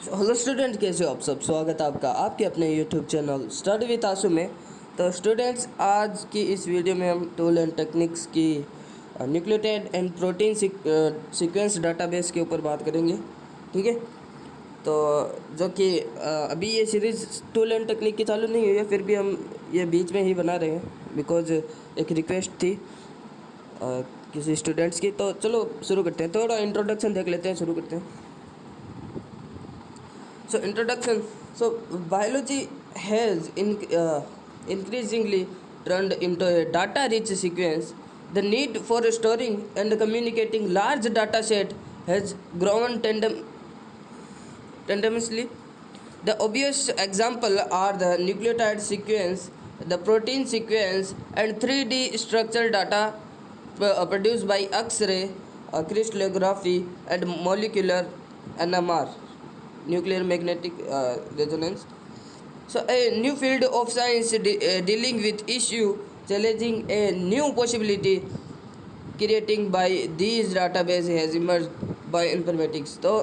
Hello student, कैसे हो आप सब। स्वागत है आपका आपके अपने यूट्यूब चैनल स्टडी विद आशु में। तो स्टूडेंट्स, आज की इस वीडियो में हम टूल एंड टेक्निक्स की nucleotide and protein sequence database के ऊपर बात करेंगे। ठीक है, तो जो कि अभी ये सीरीज़ टूल एंड टेक्निक की चालू नहीं हुई है, फिर भी हम ये बीच में ही बना रहे हैं बिकॉज एक रिक्वेस्ट थी किसी स्टूडेंट्स की। तो चलो शुरू करते हैं, थोड़ा इंट्रोडक्शन देख लेते हैं, शुरू करते हैं। So introduction. So biology has increasingly turned into a data-rich sequence. The need for storing and communicating large data set has grown tremendously. The obvious example are the nucleotide sequence, the protein sequence, and 3D structural data produced by X-ray crystallography and molecular NMR. Nuclear magnetic resonance. So a new field of science dealing with issue challenging a new possibility creating by these database has emerged by informatics. तो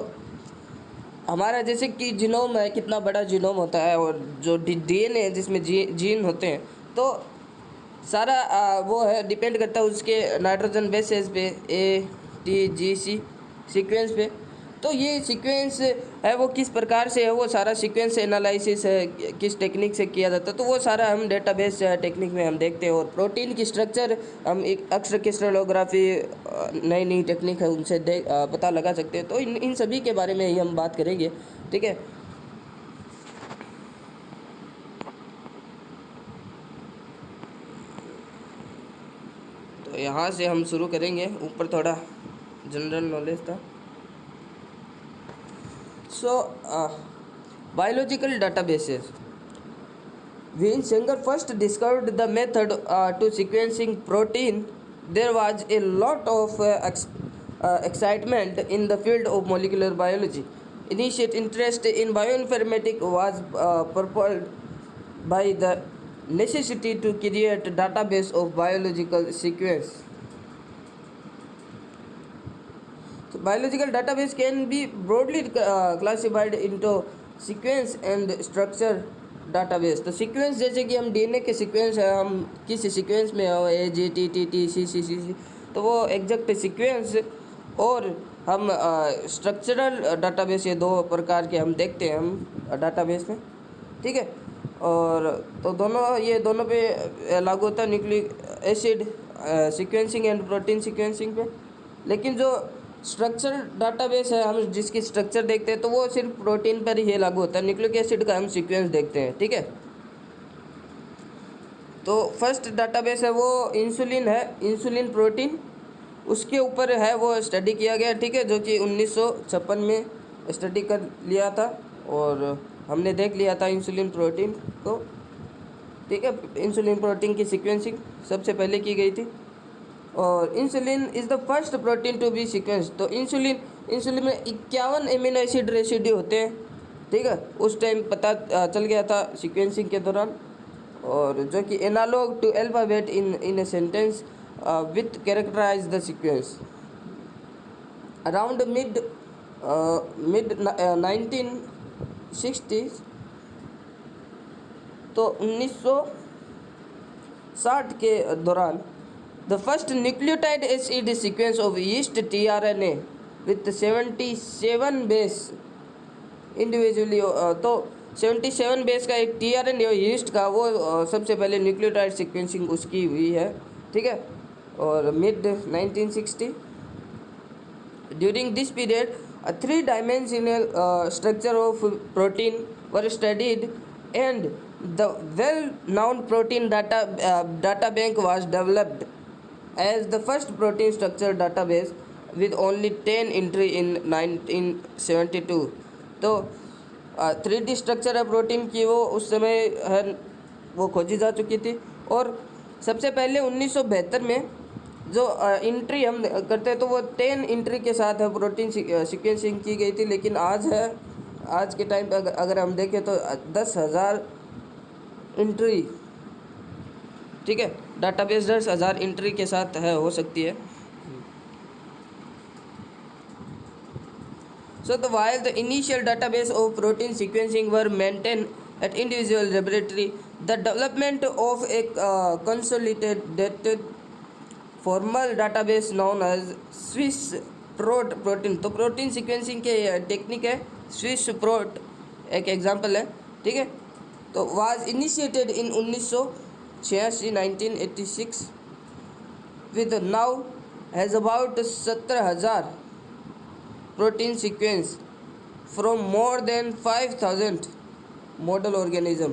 हमारा जैसे कि genome है, कितना बड़ा genome होता है, और जो डीएनए है जिसमें जीन होते हैं, तो सारा वो है डिपेंड करता है उसके नाइट्रोजन बेसेस पे, ATGC सीक्वेंस पे। तो ये सीक्वेंस है वो किस प्रकार से है, वो सारा सीक्वेंस एनालिसिस है किस टेक्निक से किया जाता है, तो वो सारा हम डेटाबेस टेक्निक में हम देखते हैं। और प्रोटीन की स्ट्रक्चर हम एक एक्स रे क्रिस्टलोग्राफी नई नई टेक्निक है उनसे पता लगा सकते हैं। तो इन सभी के बारे में ही हम बात करेंगे। ठीक है, तो यहाँ से हम शुरू करेंगे। ऊपर थोड़ा जनरल नॉलेज था। So, biological databases. When Sanger first discovered the method to sequencing protein, there was a lot of excitement in the field of molecular biology. Initial interest in bioinformatics was propelled by the necessity to create a database of biological sequence. So biological database can be broadly classified into sequence and structure database. तो sequence जैसे कि हम DNA के sequence है, हम किस sequence में हो, AGTTTCCCC, तो वो एग्जैक्ट सीक्वेंस। और हम स्ट्रक्चरल डाटाबेस, ये दो प्रकार के हम देखते हैं हम डाटाबेस में। ठीक है, और तो ये दोनों पे लागू होता है, nucleic acid sequencing and protein sequencing पे। लेकिन जो स्ट्रक्चर डाटाबेस है, हम जिसकी स्ट्रक्चर देखते हैं, तो वो सिर्फ प्रोटीन पर ही लागू होता है। न्यूक्लिक एसिड का हम सीक्वेंस देखते हैं। ठीक है, तो फर्स्ट डाटाबेस है वो इंसुलिन है, इंसुलिन प्रोटीन, उसके ऊपर है वो स्टडी किया गया। ठीक है, जो कि 1956 में स्टडी कर लिया था और हमने देख लिया था इंसुलिन प्रोटीन को। ठीक है, इंसुलिन प्रोटीन की सीक्वेंसिंग सबसे पहले की गई थी। और insulin is the first protein to be sequence. तो इंसुलिन में 51 एमिनो एसिड रेसिड्यू होते हैं। ठीक है, उस टाइम पता चल गया था सीक्वेंसिंग के दौरान। और जो कि analogue to alphabet in a sentence with characterize the sequence. Around mid 1960, तो 1960 के दौरान the first nucleotide acid sequence of yeast tRNA with 77 base individually। तो 77 बेस का एक tRNA यीस्ट का, वो सबसे पहले न्यूक्लियोटाइड सीक्वेंसिंग उसकी हुई है। ठीक है, और mid 1960 during this period a 3-dimensional structure of protein were studied and the well-known protein data bank was developed as the first protein structure database with only 10 entry in 1972। तो 3D structure है protein की, वो उस समय है वो खोजी जा चुकी थी। और सबसे पहले 1972 में जो इंट्री हम करते हैं, तो वो 10 इंट्री के साथ है प्रोटीन सीक्वेंसिंग की गई थी। लेकिन आज के टाइम पे अगर हम देखें तो 10,000 इंट्री। ठीक है, डाटाबेस 10,000 इंट्री के साथ है हो सकती है। So while the initial database of protein sequencing were maintained at individual laboratory, the development of a consolidated formal database known as Swiss Prot protein, तो प्रोटीन सीक्वेंसिंग के टेक्निक है स्विस प्रोट, एक एग्जांपल है, ठीक है। तो was initiated in 1986 with now has about 17,000 protein sequence from more than 5,000 model organism.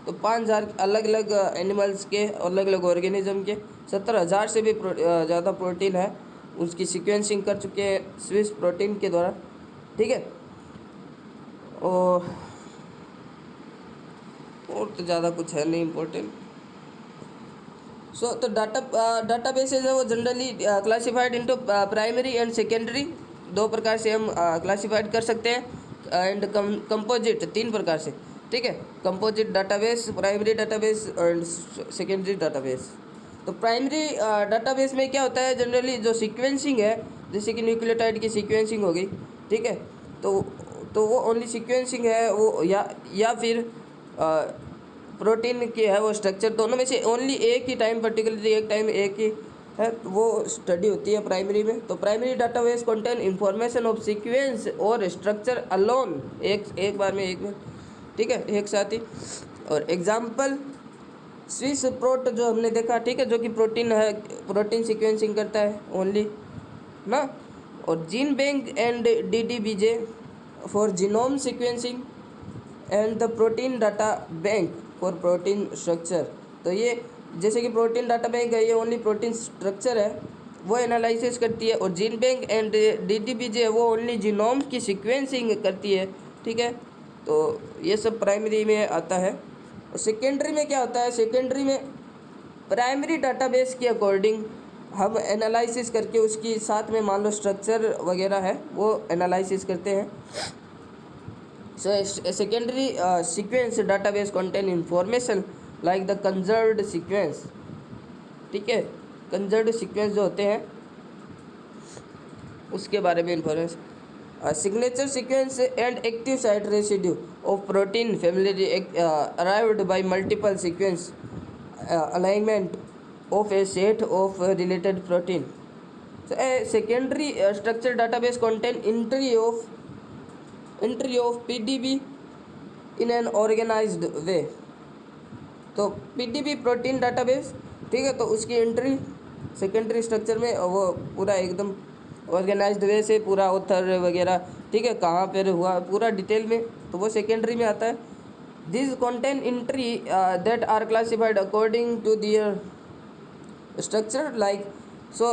तो 5,000 अलग अलग एनिमल्स के, अलग अलग ऑर्गेनिज्म के 17,000 से भी ज़्यादा प्रोटीन है, उसकी सीक्वेंसिंग कर चुके हैं स्विस प्रोटीन के द्वारा, ठीक है। और तो ज़्यादा कुछ है नहीं इम्पोर्टेंट। सो तो डाटाबेसेस है वो generally classified into primary and secondary, दो प्रकार से हम क्लासिफाइड कर सकते हैं, एंड कंपोजिट तीन प्रकार से, ठीक है। Composite database, primary database and secondary database. तो प्राइमरी डाटाबेस में क्या होता है, जनरली जो सीक्वेंसिंग है, जैसे कि न्यूक्लियोटाइड की सीक्वेंसिंग हो गई, ठीक है, तो वो ओनली सीक्वेंसिंग है वो, या फिर प्रोटीन की है वो स्ट्रक्चर, दोनों में से ओनली एक ही टाइम, पर्टिकुलरली एक टाइम एक ही है, वो स्टडी होती है प्राइमरी में। तो primary database contain information of sequence और स्ट्रक्चर अलोन, एक बार में, ठीक है, एक साथ ही। और एग्जांपल स्विस प्रोट जो हमने देखा, ठीक है, जो कि प्रोटीन है, प्रोटीन सीक्वेंसिंग करता है ओनली ना। और gene bank and DDBJ for genome sequencing and the protein data bank for protein structure. तो ये जैसे कि प्रोटीन डाटा बैंक है, ये ओनली प्रोटीन स्ट्रक्चर है वो एनालिसिस करती है, और जीन बैंक एंड DDBJ है वो ओनली जीनोम की सीक्वेंसिंग करती है, ठीक है। तो ये सब प्राइमरी में आता है। और सेकेंडरी में क्या होता है, सेकेंडरी में प्राइमरी डाटाबेस के अकॉर्डिंग हम एनालिसिस करके उसकी साथ में मान लो स्ट्रक्चर वगैरह है वो एनालिसिस करते हैं। So secondary sequence database contain information like the conserved sequence, ठीक है, कंजर्व्ड सीक्वेंस जो होते हैं उसके बारे में information. Signature sequence and active site residue of protein family arrived bye multiple sequence alignment of a set of related protein. So a secondary structure database contain entry of PDB in an organized way. तो PDB protein database, ठीक है, तो उसकी entry secondary structure में वो पूरा एकदम organised वे से, पूरा ऑथर वगैरह, ठीक है, कहाँ पर हुआ पूरा डिटेल में, तो वो सेकेंडरी में आता है। This contain entry that are classified according to their structure like, so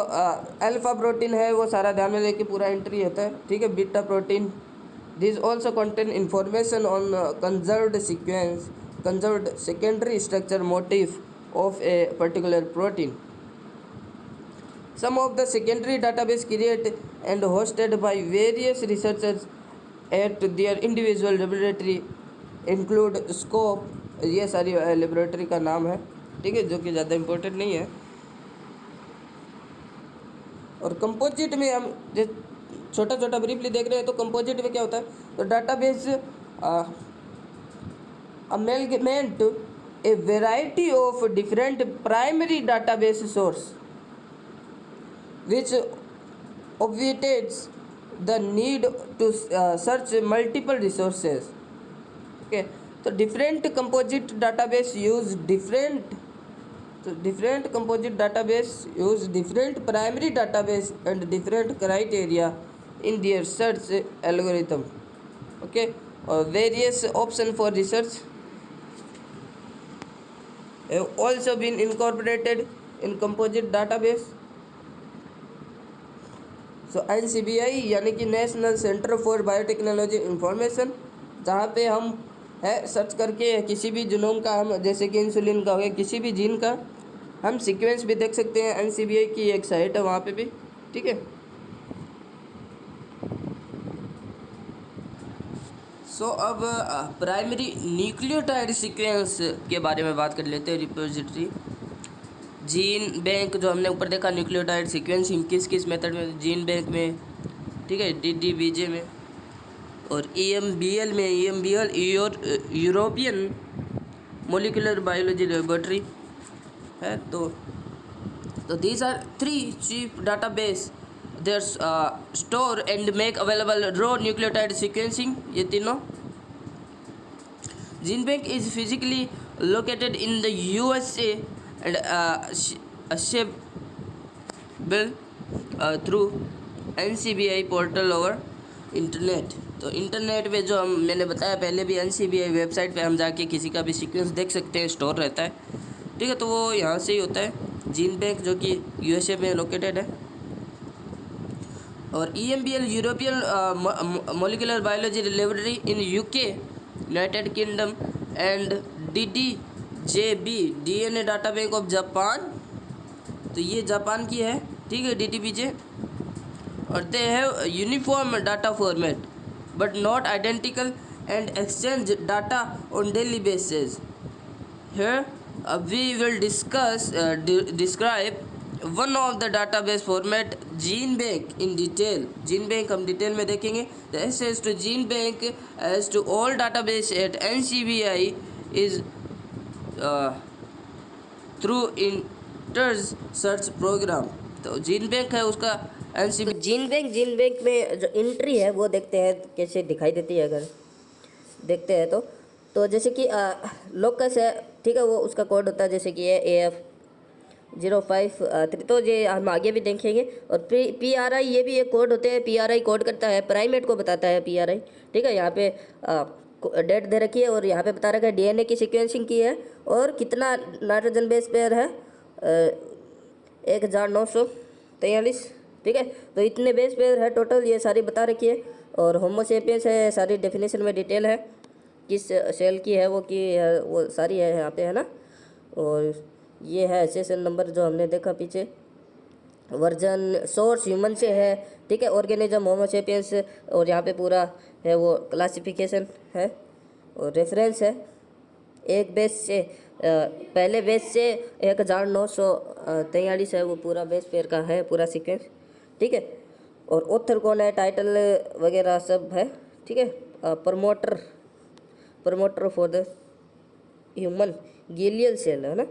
alpha protein है वो सारा ध्यान में लेके पूरा एंट्री होता है, ठीक है। Beta protein, this also contain information on conserved sequence, conserved secondary structure motif of a particular protein. Some of the secondary database create and hosted by various researchers at their individual laboratory include scope, ये सारी laboratory का नाम है, ठीक है, जो कि ज़्यादा इम्पोर्टेंट नहीं है। और कंपोजिट में हम जो छोटा छोटा ब्रीफली देख रहे हैं, तो कंपोजिट में क्या होता है, तो database amalgamate a variety of different primary database source which obviates the need to search multiple resources, okay. तो different composite database use different composite database use different primary database and different criteria in their search algorithm, okay, or various option for research have also been incorporated in composite database. So NCBI यानी कि national centre for biotechnology information, जहाँ पे हम है search करके किसी भी genome का, हम जैसे कि इंसुलिन का हो गया, किसी भी जीन का हम सीक्वेंस भी देख सकते हैं। NCBI की एक साइट है वहाँ पे भी, ठीक है। सो अब प्राइमरी न्यूक्लियोटाइड सीक्वेंस के बारे में बात कर लेते हैं। रिपोजिटरी जीन बैंक जो हमने ऊपर देखा, न्यूक्लियोटाइड सीक्वेंसिंग किस किस मेथड में, जीन बैंक में, ठीक है, DDBJ में, और EMBL में यूरोपियन मोलिकुलर बायोलॉजी लेबोरेटरी है। तो these are 3 chief database there store and make available raw nucleotide sequencing, ये तीनों। GenBank is physically located in the USA and accessible through NCBI portal over internet. तो internet पे जो मैंने बताया पहले भी, NCBI वेबसाइट पे हम जाके किसी का भी सीक्वेंस देख सकते हैं, स्टोर रहता है, ठीक है। तो वो यहाँ से ही होता है, GenBank जो कि USA में लोकेटेड है। और EMBL European molecular biology laboratory in UK United Kingdom and DDJB DNA data bank of Japan, तो ये जापान की है, ठीक है, DDBJ। और they have uniform data format but not identical and exchange data on daily basis. Here we will describe one of the database format GenBank in detail. GenBank हम detail में देखेंगे। The access to GenBank as to all database at NCBI is through Entrez search program. तो GenBank है उसका GenBank में जो entry है वो देखते हैं कैसे दिखाई देती है। अगर देखते हैं तो जैसे कि लोकस है, ठीक है, वो उसका कोड होता है जैसे कि AF053, तो ये हम आगे भी देखेंगे। और PRI ये भी एक कोड होते हैं। PRI कोड करता है, प्राइमेट को बताता है PRI, ठीक है। यहाँ पे डेट दे रखी है और यहाँ पे बता रखा है DNA की सीक्वेंसिंग की है और कितना नाइट्रोजन बेस पेयर है, 1943, ठीक है। तो इतने बेस पेयर है टोटल, ये सारी बता रखी है। और होमो सेपियंस है, सारी डेफिनेशन में डिटेल है, किस सेल की है वो वो सारी है यहाँ पे, है ना। और ये है SSN नंबर जो हमने देखा पीछे। वर्जन सोर्स ह्यूमन से है, ठीक है, ऑर्गेनिज्म होमो सेपियंस। और यहाँ पे पूरा है वो क्लासिफिकेशन है और रेफरेंस है। एक बेस से पहले बेस से 1943 है, वो पूरा बेस पेयर का है पूरा सीक्वेंस, ठीक है। और ऑथर कौन है, टाइटल वगैरह सब है, ठीक है। Promoter for the human glial cell, है ना।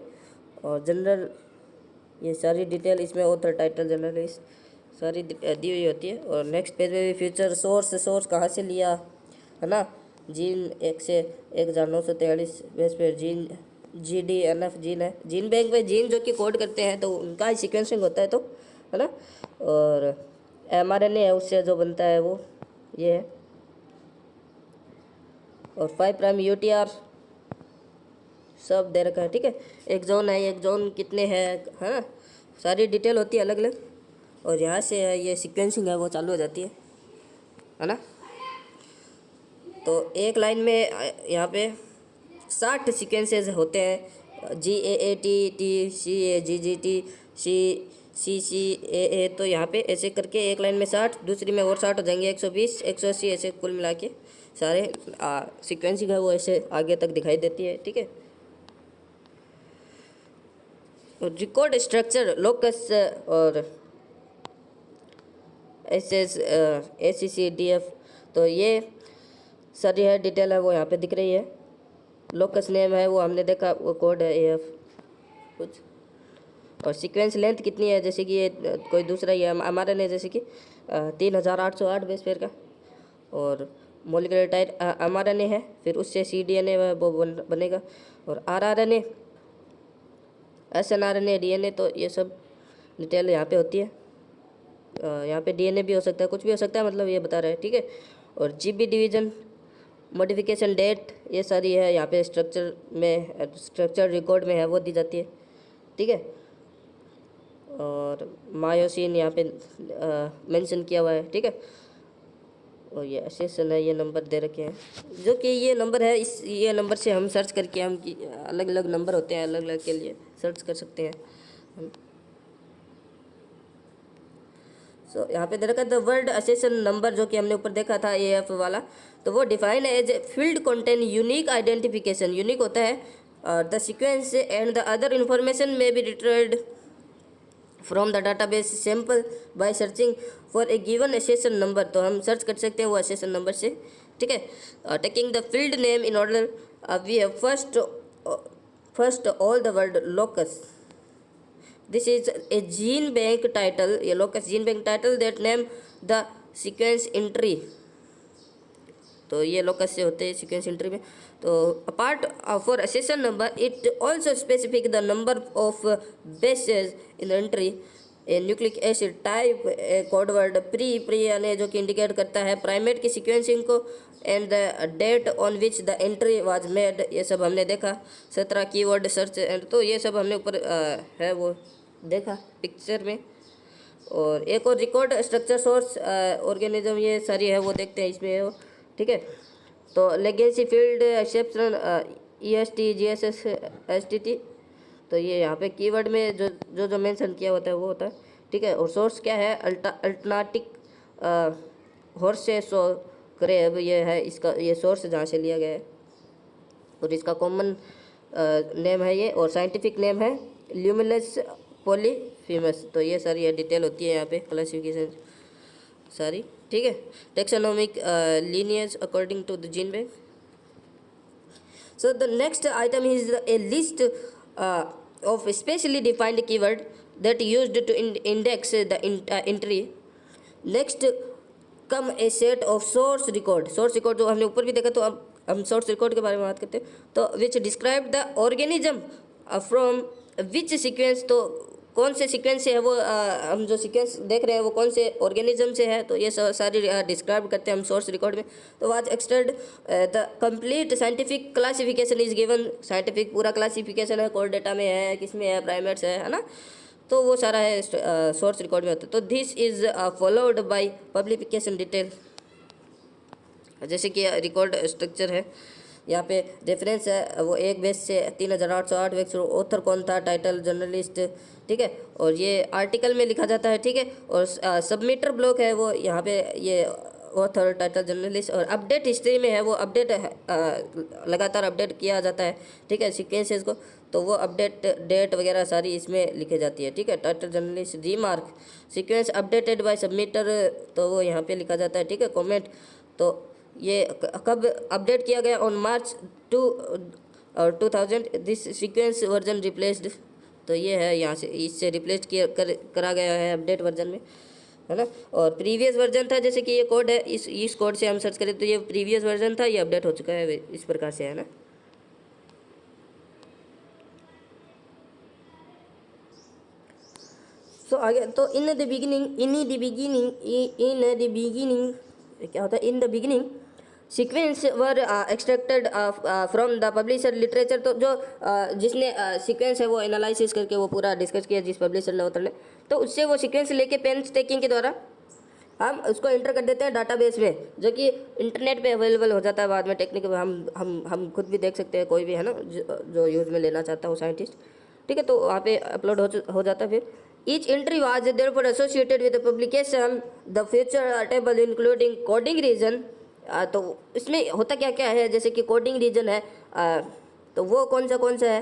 और जनरल, ये सारी डिटेल इसमें ऑथर टाइटल जर्नलिस्ट सारी दी हुई होती है। और नेक्स्ट पेज में भी फ्यूचर सोर्स कहाँ से लिया, है ना। जीन 1 से 1943 base pair gene GDNF gene है। GenBank में जीन जो कि कोड करते हैं तो उनका ही सीक्वेंसिंग होता है, तो है ना। और mRNA है, उससे जो बनता है वो ये है। और 5 प्राइम UTR सब दे रखा है, ठीक है। एक जोन है, एक जोन कितने हैं, है ना, सारी डिटेल होती है अलग अलग। और यहाँ से है ये सीक्वेंसिंग है वो चालू हो जाती है ना। तो एक लाइन में यहाँ पे 60 सीक्वेंसेस होते हैं, GAAT TCA GGT CCAA। तो यहाँ पे ऐसे करके एक लाइन में 60, दूसरी में और 60 हो जाएंगे, 120 180 ऐसे कुल मिला के सारे सीक्वेंसिंग है वो ऐसे आगे तक दिखाई देती है, ठीक है। रिकॉर्ड स्ट्रक्चर लोकस और SCCDF, तो ये सारी है डिटेल है वो यहाँ पे दिख रही है। लोकस नेम है वो हमने देखा, वो कोड है AF कुछ। और सीक्वेंस लेंथ कितनी है, जैसे कि ये कोई दूसरा ही है हमारे ने, जैसे कि 3808 बेस पेयर का। और मोलिकुलर टाइप mRNA है, फिर उससे cDNA वो बनेगा। और rRNA snRNA DNA, तो ये सब डिटेल यहाँ पे होती है। यहाँ पे DNA भी हो सकता है, कुछ भी हो सकता है, मतलब ये बता रहे हैं, ठीक है। और GB डिवीज़न मॉडिफिकेशन डेट ये सारी है यहाँ पे स्ट्रक्चर रिकॉर्ड में है वो दी जाती है, ठीक है। और मायोसिन यहाँ पे मेंशन किया हुआ है, ठीक है। और ये एसेसन है, ये नंबर दे रखे हैं, जो कि ये नंबर है, ये नंबर से हम सर्च करके हम अलग अलग नंबर होते हैं, अलग अलग के लिए सर्च कर सकते हैं हम। सो यहाँ पे दे रखा है द वर्ड एसेसन नंबर, जो कि हमने ऊपर देखा था AF वाला, तो वो define as a field contain unique identification, unique होता है। The sequence and the other information may be retrieved from the database sample by searching for a given accession number. तो हम सर्च कर सकते हैं वो एसेसन नंबर से ठीक है। Taking the field name in order, we have first all the word locus, this is a GenBank title, ये locus GenBank title that name the sequence entry, तो ये लोकस से होते हैं सीक्वेंस एंट्री में। तो apart for assassin number it also specific the number of bases in entry, A nucleic acid type, A code word pre यानी जो कि इंडिकेट करता है प्राइमेट की सीक्वेंसिंग को, and the date on which the entry was made, ये सब हमने देखा। 17 कीवर्ड सर्च एंड, तो ये सब हमने ऊपर है वो देखा पिक्चर में। और एक और रिकॉर्ड स्ट्रक्चर सोर्स ऑर्गेनिज्म, ये सारी है वो देखते हैं इसमें वो, ठीक है। तो legacy field exception EST GSS STT, तो ये यहाँ पे कीवर्ड में जो मेंशन किया होता है वो होता है, ठीक है। और सोर्स क्या है, अल्टरनाटिक हॉर्सेस और क्रेब, ये है इसका ये सोर्स जहाँ से लिया गया है, और इसका कॉमन नेम है ये, और साइंटिफिक नेम है ल्यूमिनस पॉलीफेमस। तो ये सारी डिटेल होती है यहाँ पे क्लासिफिकेशन सारी, ठीक है। Taxonomic lineage according to the gene bank. So the next item is a list of specially defined keyword that used to index the entry. Next come a set of source record. Source record जो हमने ऊपर भी देखा, तो अब हम source record के बारे में बात करते हैं। तो which describe the organism from which sequence, तो कौन से सीक्वेंस से है वो, हम जो सीक्वेंस देख रहे हैं वो कौन से ऑर्गेनिज्म से है, तो ये सारी डिस्क्राइब करते हैं हम सोर्स रिकॉर्ड में। तो was extend the complete scientific classification is given, scientific पूरा क्लासिफिकेशन है, कोर डेटा में है, किस में है, प्राइमेट्स है ना, तो वो सारा है सोर्स रिकॉर्ड में होता है। तो this is followed by publication detail, जैसे कि रिकॉर्ड स्ट्रक्चर है, यहाँ पे रेफरेंस है वो एक बेस से 3808 वेक्स, ऑथर कौन था, टाइटल, जर्नलिस्ट, ठीक है। और ये आर्टिकल में लिखा जाता है, ठीक है। और सबमिटर ब्लॉक है वो यहाँ पे, ये ऑथर, टाइटल, जर्नलिस्ट। और अपडेट हिस्ट्री में है वो अपडेट लगातार अपडेट किया जाता है, ठीक है, सीक्वेंसेस को, तो वो अपडेट डेट वगैरह सारी इसमें लिखी जाती है, ठीक है। Title, journalist, remark, sequence updated by submitter, तो वो यहाँ पे लिखा जाता है, ठीक है। कॉमेंट, तो ये कब अपडेट किया गया, on March 2000 this sequence version replaced, तो ये है यहाँ से इससे रिप्लेस करा गया है अपडेट वर्जन में, है ना। और प्रीवियस वर्जन था, जैसे कि ये कोड है, इस कोड से हम सर्च करें तो ये प्रीवियस वर्जन था, ये अपडेट हो चुका है, इस प्रकार से, है ना। सो आगे, तो इन द बिगिनिंग क्या होता है, in the beginning sequence were extracted from the publisher literature, तो जो जिसने सीक्वेंस है वो एनालिसिस करके वो पूरा डिस्कस किया जिस पब्लिशर ने, ने तो उससे वो सीक्वेंस लेके पेन स्टैकिंग के द्वारा हम उसको एंटर कर देते हैं डाटाबेस में, जो कि इंटरनेट पे अवेलेबल हो जाता है बाद में। टेक्निक हम खुद भी देख सकते हैं, कोई भी है ना जो यूज़ में लेना चाहता है वो साइंटिस्ट, ठीक है, तो वहाँ पे अपलोड हो जाता है। फिर each entry was therefore associated with the publication the future table including coding region, तो इसमें होता क्या क्या है, जैसे कि कोडिंग रीजन है, तो वो कौन सा है,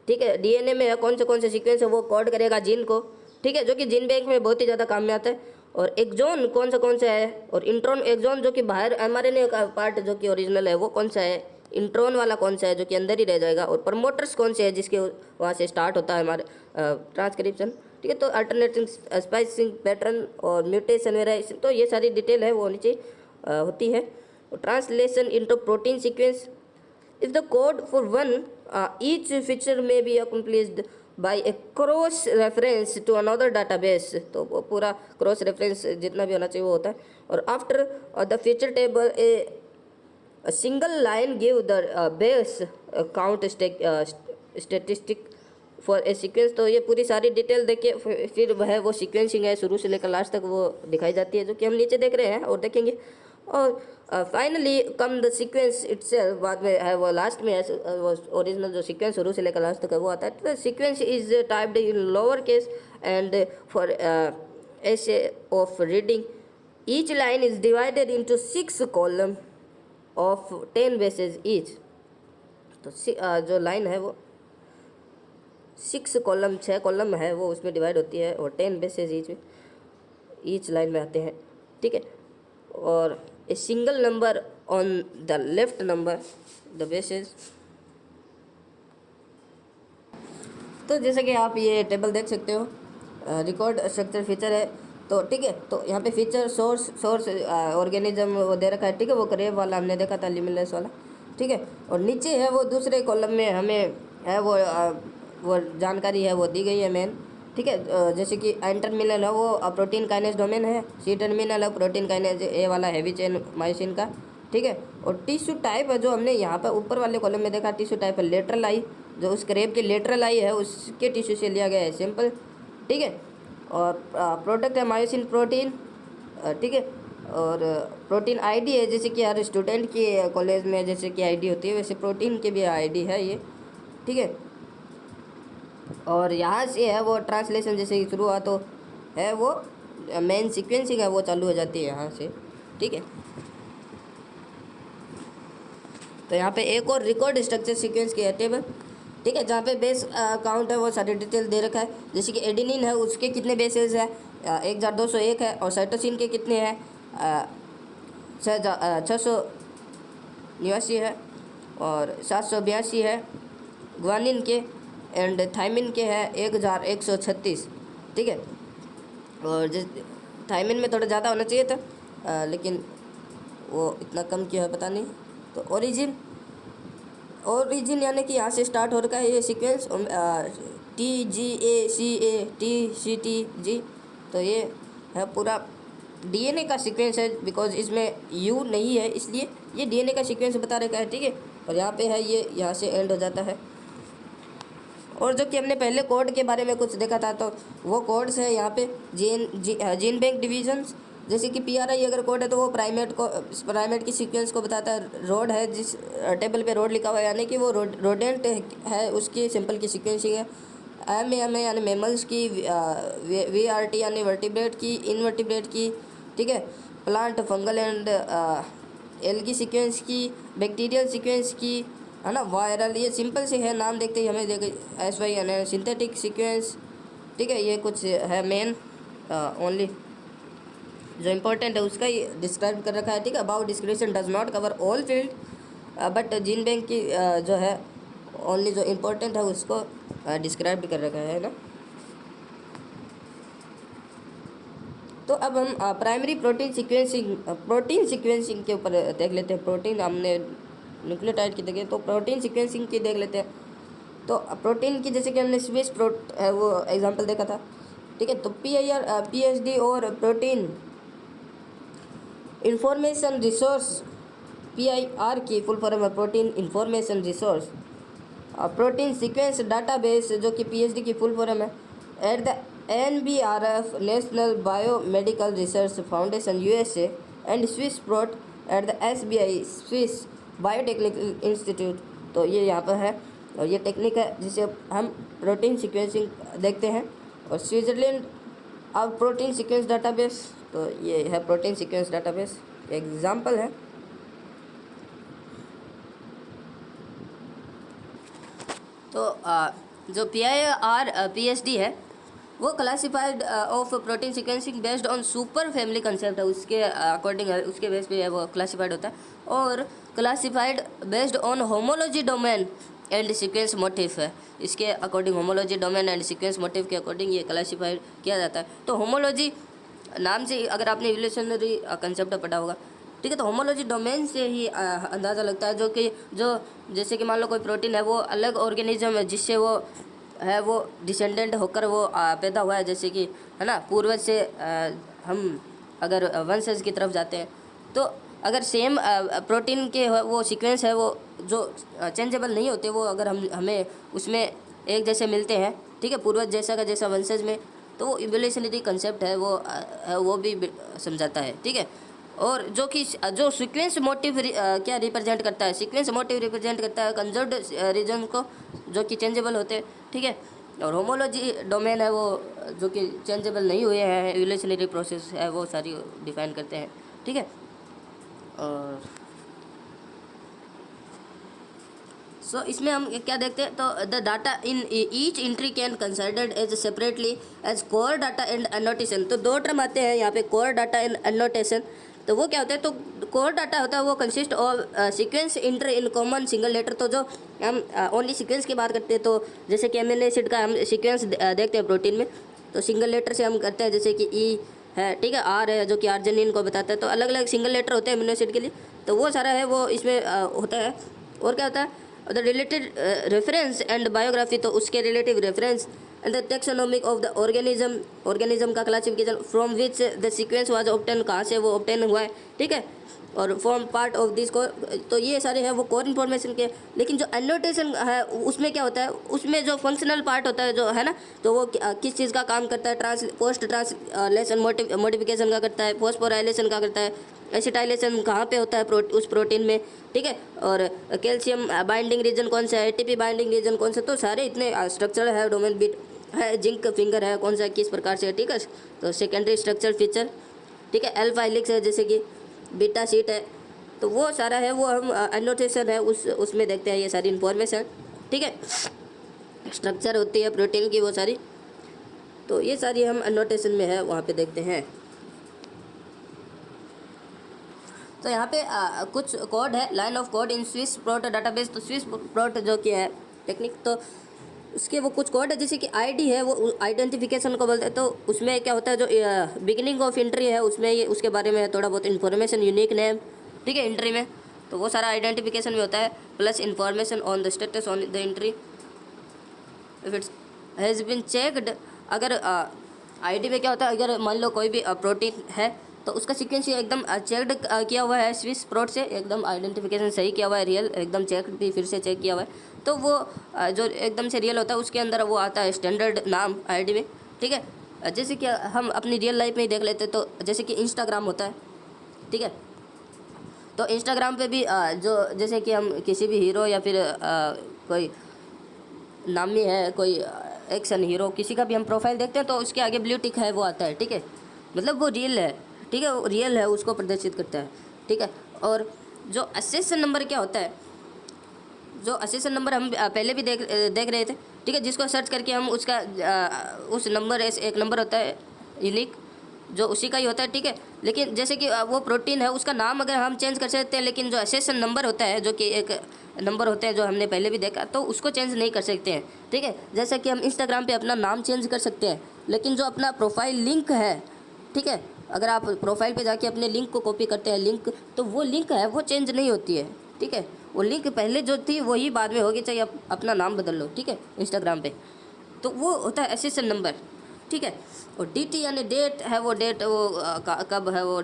ठीक है। DNA में है कौन से सीक्वेंस है वो कोड करेगा जीन को, ठीक है, जो कि जीन बैंक में बहुत ही ज़्यादा काम में आता है। और एक्सॉन कौन सा है, और इंट्रॉन एक्सॉन जो कि बाहर mRNA का पार्ट जो कि ओरिजिनल है वो कौन सा है, इंट्रॉन वाला कौन सा है जो कि अंदर ही रह जाएगा, और प्रमोटर्स कौन से है जिसके वहाँ से स्टार्ट होता है हमारे ट्रांसक्रिप्शन, ठीक है। तो अल्टरनेटिंग स्पाइसिंग पैटर्न और म्यूटेशन वेराइजेशन, तो ये सारी डिटेल है वो नीचे होती है। Translation into protein sequence, if the code for one each feature may be accomplished by a cross reference to another database, तो वो पूरा क्रॉस रेफरेंस जितना भी होना चाहिए वो होता है। और after the feature table a single line give the base count statistic for a sequence, तो ये पूरी सारी डिटेल देख के फिर वह वो सीक्वेंसिंग है शुरू से लेकर लास्ट तक वो दिखाई जाती है, जो कि हम नीचे देख रहे हैं और देखेंगे। और finally come the sequence itself, बाद में है वो लास्ट में है वो ओरिजिनल जो सीक्वेंस शुरू से लेकर लास्ट तक है वो आता है। तो sequence is typed in lower case and for ease of reading each line is divided into 6 column of 10 bases each, तो जो लाइन है वो 6 कॉलम 6 कॉलम है वो उसमें डिवाइड होती है, और 10 बेसेस ईच लाइन में आते हैं, ठीक है। और a single number on the left number the basis. तो जैसे कि आप ये टेबल देख सकते हो, रिकॉर्ड स्ट्रक्चर फीचर है। तो ठीक है, तो यहाँ पे फीचर सोर्स ऑर्गेनिज्म वो दे रखा है, ठीक है। वो करेब वाला हमने देखा था, लिमिलेस वाला, ठीक है। और नीचे है वो दूसरे कॉलम में हमें है वो जानकारी है वो दी गई है मेन, ठीक है। जैसे कि एन टर्मिनल है वो प्रोटीन काइनेज डोमेन है, सी टर्मिनल है प्रोटीन काइनेज ए वाला हैवी चेन मायोसिन का, ठीक है। और टिश्यू टाइप है जो हमने यहाँ पर ऊपर वाले कॉलम में देखा, टिश्यू टाइप है लेटरल आई, जो उस करेब के लेटरल आई है उसके टिश्यू से लिया गया है सिंपल, ठीक है। और प्रोडक्ट है मायोसिन प्रोटीन, ठीक है। और प्रोटीन आईडी है, जैसे कि हर स्टूडेंट की कॉलेज में जैसे कि आईडी होती है वैसे प्रोटीन की भी आईडी है ये, ठीक है। और यहाँ से है वो ट्रांसलेशन जैसे कि शुरू हुआ तो है वो मेन सीक्वेंसिंग है वो चालू हो जाती है यहाँ से, ठीक है। तो यहाँ पे एक और रिकॉर्ड स्ट्रक्चर सीक्वेंस की है टेबल, ठीक है, जहाँ पे बेस काउंट है वो सारी डिटेल दे रखा है। जैसे कि एडेनिन है उसके कितने बेसेस है, 1201 है। और साइटोसिन के कितने हैं, 689 है। और 782 है ग्वानिन के। एंड थाइमिन के है 1136, ठीक है। और जिस थाइमिन में थोड़ा ज़्यादा होना चाहिए था, लेकिन वो इतना कम क्यों है पता नहीं। तो ओरिजिन यानी कि यहाँ से स्टार्ट हो रखा है ये सीक्वेंस, TGACATCTG। तो ये है पूरा डीएनए का सीक्वेंस है, बिकॉज इसमें यू नहीं है इसलिए ये डीएनए का सीक्वेंस बता रखा है, ठीक है। और यहाँ पे है ये यहाँ से एंड हो जाता है। और जो कि हमने पहले कोड के बारे में कुछ देखा था, तो वो कोड्स है यहाँ पे जीन बैंक डिवीजन्स। जैसे कि PRI अगर कोड है तो वो प्राइमेट की सीक्वेंस को बताता है। रोड है, जिस टेबल पे रोड लिखा हुआ है यानी कि वो रोडेंट है उसकी सिंपल की सीक्वेंसिंग है। MAM यानी मेमल्स की, VRT यानी वर्टिब्रेट की, इनवर्टिब्रेट की, ठीक है। Plant fungal and algae sequence की, बैक्टीरियल सीक्वेंस की, है ना। वायरल ये सिंपल से है, नाम देखते ही हमें देखे SY यानी सिंथेटिक सीक्वेंस, ठीक है। ये कुछ है मेन ओनली जो इम्पोर्टेंट है उसका ही डिस्क्राइब कर रखा है, ठीक है। About description does not cover all field, but gene bank की जो है ओनली जो इम्पोर्टेंट है उसको डिस्क्राइब कर रखा है ना। तो अब हम प्राइमरी प्रोटीन सीक्वेंसिंग के ऊपर देख लेते हैं। प्रोटीन हमने न्यूक्लियोटाइड की देखे, तो प्रोटीन सीक्वेंसिंग की देख लेते हैं। तो प्रोटीन की जैसे कि हमने स्विस वो एग्जांपल देखा था, ठीक है। तो PID और प्रोटीन इंफॉर्मेशन रिसोर्स, PIR की फुल फॉर्म है protein information resource. Protein sequence database जो कि PhD की फुल फॉर्म है, at the NBRF National Biomedical Research Foundation USA and Swiss Prot at the SBI Swiss Biotechnical Institute. तो ये यहाँ पर है और ये टेक्निक है जिसे हम प्रोटीन सीक्वेंसिंग देखते हैं। और स्विट्ज़रलैंड अब प्रोटीन सीक्वेंस डाटाबेस, तो ये है प्रोटीन सीक्वेंस डाटाबेस एग्जाम्पल है। तो जो PIR PhD है वो classified of protein sequencing based on super family concept है, उसके अकॉर्डिंग है, उसके बेस पे है वो क्लासिफाइड होता है। और classified based on homology domain and sequence motive है, इसके according homology domain and sequence motive के अकॉर्डिंग ये क्लासिफाइड किया जाता है। तो होमोलॉजी नाम से अगर आपने इवोल्यूशनरी कंसेप्ट पढ़ा होगा, ठीक है। तो होमोलॉजी डोमेन से ही अंदाज़ा लगता है जो जैसे कि मान लो कोई प्रोटीन है वो अलग ऑर्गेनिज्म है जिससे वो है वो डिसेंडेंट होकर वो पैदा हुआ है, जैसे कि है ना पूर्वज से हम अगर वंशज की तरफ जाते हैं तो अगर सेम प्रोटीन के वो सीक्वेंस है वो जो चेंजेबल नहीं होते, वो अगर हमें उसमें एक जैसे मिलते हैं, ठीक है, पूर्वज जैसा का जैसा वंशज में, तो वो इवोल्यूशनरी कंसेप्ट है वो भी समझाता है, ठीक है। और जो सीक्वेंस मोटिव क्या रिप्रेजेंट करता है, सीक्वेंस मोटिव रिप्रेजेंट करता है कंजर्व्ड रीजन को जो कि चेंजेबल होते हैं, ठीक है। और होमोलॉजी डोमेन है वो जो कि चेंजेबल नहीं हुए हैं, इवोल्यूशनरी प्रोसेस है वो सारी डिफाइन करते हैं, ठीक है। और सो इसमें हम क्या देखते हैं, तो the data in each entry can considered as separately as core data and annotation. तो दो टर्म आते हैं यहाँ पे, कोर डाटा एंड एनोटेशन। तो वो क्या होता है, तो कोर डाटा होता है वो consist of sequence inter in common single letter. तो जो हम ओनली सीक्वेंस की बात करते हैं, तो जैसे कि अमीनो एसिड का हम सीक्वेंस देखते हैं प्रोटीन में, तो सिंगल लेटर से हम करते हैं, जैसे कि ई है, ठीक है, आर है जो कि आर्जिनिन को बताता है। तो अलग अलग सिंगल लेटर होते हैं अमीनो एसिड के लिए, तो वो सारा है वो इसमें होता है। और क्या होता है, the related reference and biography, तो उसके relative reference and the taxonomic of the organism का classification from which the sequence was obtain, कहाँ से वो ऑब्टेन हुआ है, ठीक है, और form part of this core. तो ये सारे हैं वो कोर इन्फॉर्मेशन के। लेकिन जो एनोटेशन है उसमें क्या होता है, उसमें जो फंक्शनल पार्ट होता है जो है ना, तो वो किस चीज़ का काम करता है, पोस्ट ट्रांसलेशन मॉडिफिकेशन का करता है, फॉस्फोराइलेशन का करता है, एसिटाइलेशन कहाँ पे होता है उस प्रोटीन में, ठीक है, और कैल्शियम बाइंडिंग रीजन कौन सा है, एटीपी बाइंडिंग रीजन कौन सा, तो सारे इतने स्ट्रक्चर है, डोमेन बिट है, जिंक फिंगर है कौन सा किस प्रकार से है, ठीक है। तो सेकेंडरी स्ट्रक्चर फीचर, ठीक है, अल्फा हेलिक्स है, जैसे कि बीटा शीट है, तो वो सारा है वो हम एनोटेशन है उसमें देखते हैं ये सारी इन्फॉर्मेशन, ठीक है। स्ट्रक्चर होती है प्रोटीन की वो सारी, तो ये सारी हम एनोटेशन में है वहाँ पे देखते हैं। तो यहाँ पे कुछ कोड है, line of code in Swiss Prot database. तो स्विस प्रोट जो कि है टेक्निक, तो उसके वो कुछ कोड है, जैसे कि आईडी है वो आइडेंटिफिकेशन को बोलते हैं। तो उसमें क्या होता है, जो बिगिनिंग ऑफ एंट्री है उसमें ये उसके बारे में थोड़ा बहुत इन्फॉर्मेशन, यूनिक नेम, ठीक है, एंट्री में, तो वो सारा आइडेंटिफिकेशन में होता है, plus information on the status on the entry if it's has been checked. अगर आईडी में क्या होता है, अगर मान लो कोई भी प्रोटीन है तो उसका सीक्वेंस एकदम चेक्ड किया हुआ है स्विस प्रोट से, एकदम आइडेंटिफिकेशन सही किया हुआ है, रियल एकदम चेक भी फिर से चेक किया हुआ है, तो वो जो एकदम से रियल होता है उसके अंदर वो आता है स्टैंडर्ड नाम आईडी में, ठीक है। जैसे कि हम अपनी रियल लाइफ में ही देख लेते हैं, तो जैसे कि इंस्टाग्राम होता है, ठीक है, तो इंस्टाग्राम पे भी जो जैसे कि हम किसी भी हीरो या फिर कोई नामी है, कोई एक्शन हीरो, किसी का भी हम प्रोफाइल देखते हैं तो उसके आगे ब्लू टिक है वो आता है, ठीक है, मतलब वो रियल है, ठीक है, वो रियल है उसको प्रदर्शित करता है, ठीक है। और जो असेसन नंबर क्या होता है, जो असेसन नंबर हम पहले भी देख रहे थे, ठीक है, जिसको सर्च करके हम उसका उस नंबर एक नंबर होता है यूनिक, जो उसी का ही होता है, ठीक है। लेकिन जैसे कि वो प्रोटीन है उसका नाम अगर हम चेंज कर सकते हैं, लेकिन जो असेसन नंबर होता है जो कि एक नंबर होते हैं जो हमने पहले भी देखा, तो उसको चेंज नहीं कर सकते हैं, ठीक है। जैसे कि हम इंस्टाग्राम पे अपना नाम चेंज कर सकते हैं, लेकिन जो अपना प्रोफाइल लिंक है, ठीक है, अगर आप प्रोफाइल पे जाके अपने लिंक को कॉपी करते हैं लिंक, तो वो लिंक है वो चेंज नहीं होती है, ठीक है, वो लिंक पहले जो थी वही बाद में होगी, चाहे आप अपना नाम बदल लो, ठीक है, इंस्टाग्राम पे, तो वो होता है एसेसन नंबर, ठीक है। और DT यानी डेट है, वो डेट वो कब है वो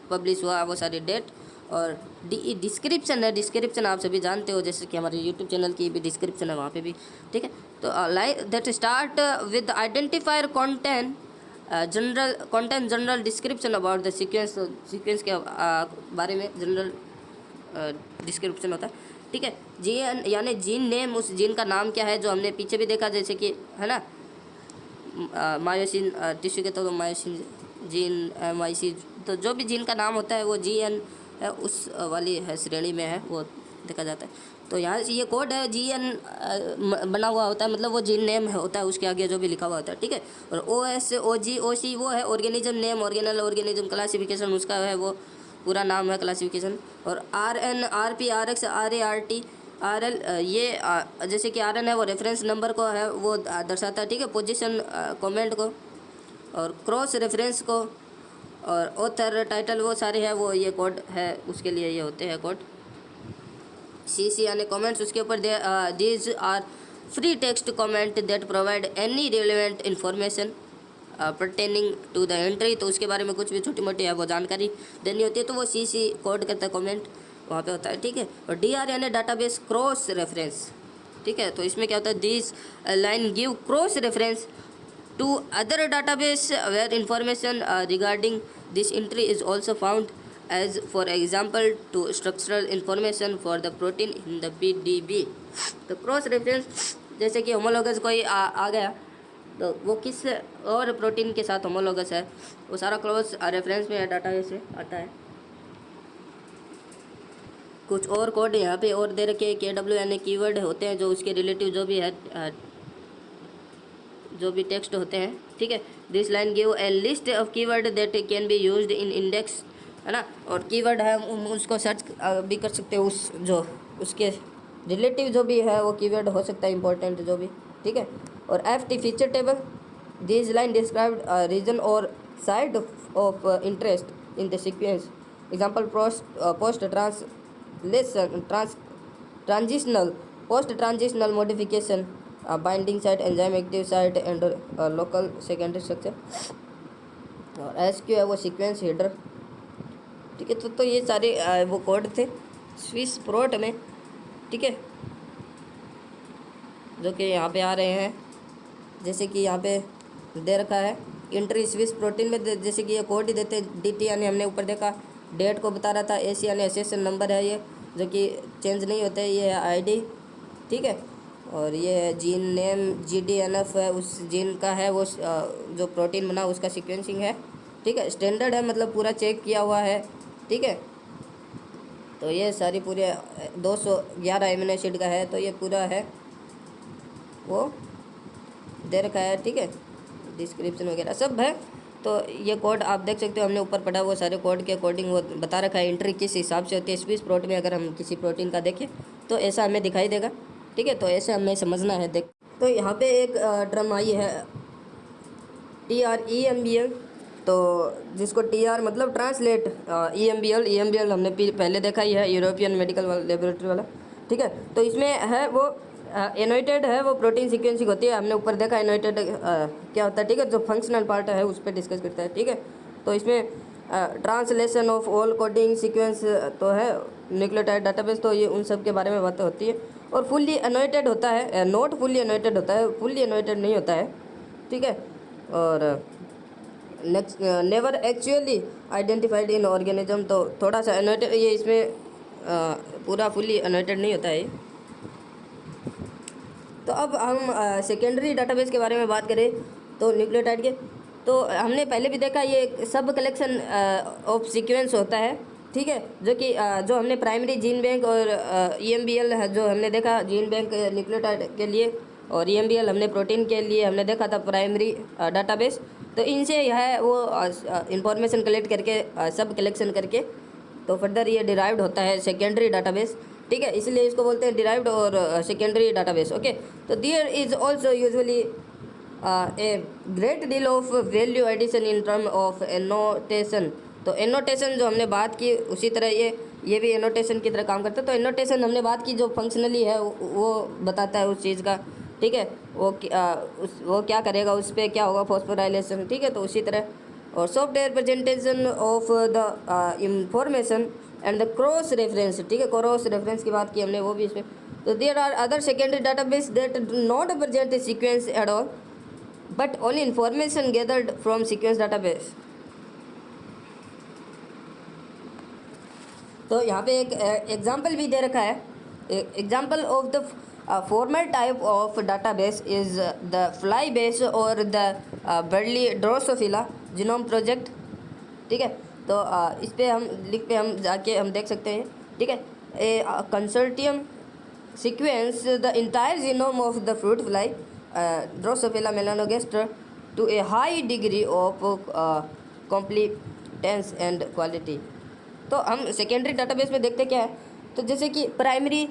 पब्लिश हुआ, वो सारी डेट। और DE डिस्क्रिप्शन है, डिस्क्रिप्शन आप सभी जानते हो, जैसे कि हमारे यूट्यूब चैनल की भी डिस्क्रिप्शन है वहाँ पे भी, ठीक है। तो like that start with identifier content general description about the sequence, तो सीक्वेंस के बारे में जनरल डिस्क्रिप्शन होता है, ठीक है। जीन यानी जीन नेम, उस जीन का नाम क्या है, जो हमने पीछे भी देखा, जैसे कि है ना मायोसिन टिश्यू के, तो मायोसिन जीन MIC, तो जो भी जीन का नाम होता है वो GN है, उस वाली है श्रेणी में है वो देखा जाता है। तो यहाँ से ये कोड है GN बना हुआ होता है, मतलब वो जीन नेम होता है, उसके आगे जो भी लिखा हुआ होता है, ठीक है। और OS OG OC वो है ऑर्गेनिज्म नेम, ऑर्गेनिज्म क्लासिफिकेशन उसका है वो पूरा नाम है क्लासिफिकेशन। और RN RP RX RA RT RL ये जैसे कि RN है वो रेफरेंस नंबर को है वो दर्शाता है, ठीक है, पोजीशन कमेंट को, और क्रॉस रेफरेंस को, और ऑथर टाइटल वो सारे हैं वो ये कोड है उसके लिए ये होते हैं कोड। CC यानी कमेंट्स, उसके ऊपर these are free text comment that provide any relevant information pertaining to the entry, तो उसके बारे में कुछ भी छोटी मोटी है वो जानकारी देनी होती है, तो वो CC कोड करता है कमेंट वहाँ पे होता है, ठीक है। और DR यानी डाटाबेस क्रॉस रेफरेंस, ठीक है, तो इसमें क्या होता है, this line give cross reference to other database where information regarding this entry is also found, as for example to structural information for the protein in the PDB। तो cross reference जैसे कि होमोलॉगस कोई आ गया, तो वो किस और protein के साथ होमोलॉगस है, वो सारा क्रॉस रेफरेंस में डाटाबेस में आता है। कुछ और कोड यहाँ पे और दे रखे KW यानी कीवर्ड होते हैं, जो उसके रिलेटिव जो भी है जो भी टेक्स्ट होते हैं, ठीक है। This line give a list of keyword that can be used in index है ना। और कीवर्ड है हम उसको सर्च भी कर सकते हैं, उस जो उसके रिलेटिव जो भी है वो कीवर्ड हो सकता है इंपॉर्टेंट जो भी, ठीक है। और FT feature table, this line describe region or side of interest in the sequence, example post transitional, post transitional modification, binding site, enzyme active site and local secondary structure. और SQ है वो sequence header, ठीक है। तो ये सारे वो code थे स्विस प्रोट में, ठीक है, जो कि यहाँ पे आ रहे हैं। जैसे कि यहाँ पे दे रखा है इंट्री स्विस प्रोटीन में, जैसे कि ये कोड ही देते हैं। DT यानी हमने ऊपर देखा डेट को बता रहा था, AC यानी एसेसन नंबर है ये, जो कि चेंज नहीं होते, ये है ID, ठीक है। और ये है जीन नेम, GDNF है उस जीन का है, वो जो प्रोटीन बना उसका सीक्वेंसिंग है, ठीक है। स्टैंडर्ड है मतलब पूरा चेक किया हुआ है, ठीक है। तो ये सारी पूरे 211 एमिनो एसिड का है, तो ये पूरा है वो दे रखा है, ठीक है। डिस्क्रिप्शन वगैरह सब है। तो ये कोड आप देख सकते हो, हमने ऊपर पढ़ा वो सारे कोड के अकॉर्डिंग वो बता रखा है एंट्री किस हिसाब से होती है। स्विस प्रोट में अगर हम किसी प्रोटीन का देखें तो ऐसा हमें दिखाई देगा, ठीक है। तो ऐसे हमें समझना है। देख तो यहाँ पे एक टर्म आई है TREMBL, तो जिसको TR मतलब ट्रांसलेट, EMBL हमने पहले देखा ही है, यूरोपियन मेडिकल लेबोरेटरी वाला, ठीक है। तो इसमें है वो एनोटेड है वो प्रोटीन सीक्वेंसिंग होती है, हमने ऊपर देखा एनोटेड क्या होता है, ठीक है। जो फंक्शनल पार्ट है उस पर डिस्कस करता है, ठीक है। तो इसमें translation of all coding sequence तो है, न्यूक्लियोटाइड डाटाबेस, तो ये उन सब के बारे में बातें होती है। और फुल्ली एनोटेड होता है, नॉट फुल्ली एनोटेड होता है, फुल्ली एनोटेड नहीं होता है, ठीक है। और next never actually identified in organism, तो थोड़ा सा एनोटेड, ये इसमें पूरा फुल्ली एनोटेड नहीं होता है। तो अब हम सेकेंडरी डाटाबेस के बारे में बात करें तो न्यूक्लियोटाइड के, तो हमने पहले भी देखा ये सब कलेक्शन ऑफ सीक्वेंस होता है, ठीक है। जो कि जो हमने प्राइमरी जीन बैंक और EMBL है जो हमने देखा, जीन बैंक न्यूक्लियोटाइड के लिए और EMBL हमने प्रोटीन के लिए हमने देखा था प्राइमरी डाटाबेस। तो इनसे यह है वो इंफॉर्मेशन कलेक्ट करके सब कलेक्शन करके तो फर्दर ये डिराइव्ड होता है सेकेंडरी डाटाबेस, ठीक है। इसलिए इसको बोलते हैं डिराइव्ड और सेकेंडरी डाटाबेस, ओके। तो there is also usually a great deal of value addition in term of annotation. तो एनोटेशन जो हमने बात की उसी तरह ये भी एनोटेशन की तरह काम करता है। तो एनोटेशन हमने बात की जो फंक्शनली है वो बताता है उस चीज़ का, ठीक है। वो क्या करेगा, उस पर क्या होगा, फॉस्फोराइलेशन, ठीक है। तो उसी तरह और software presentation of the information and the cross reference, ठीक है। क्रॉस रेफरेंस की बात की हमने, वो भी इसमें। तो there are other secondary database that do not present sequence at all but only information gathered from sequence database. तो यहाँ पे एक एग्जाम्पल भी दे रखा है। Example of the formal type of database is the FlyBase और the Berkeley Drosophila genome project, ठीक है। तो इस पे हम लिख पे हम जाके हम देख सकते हैं, ठीक है। A consortium sequence the entire genome of the fruit fly Drosophila melanogaster to a high degree of completeness and quality. तो हम सेकेंडरी डाटाबेस में देखते क्या है, तो जैसे कि प्राइमरी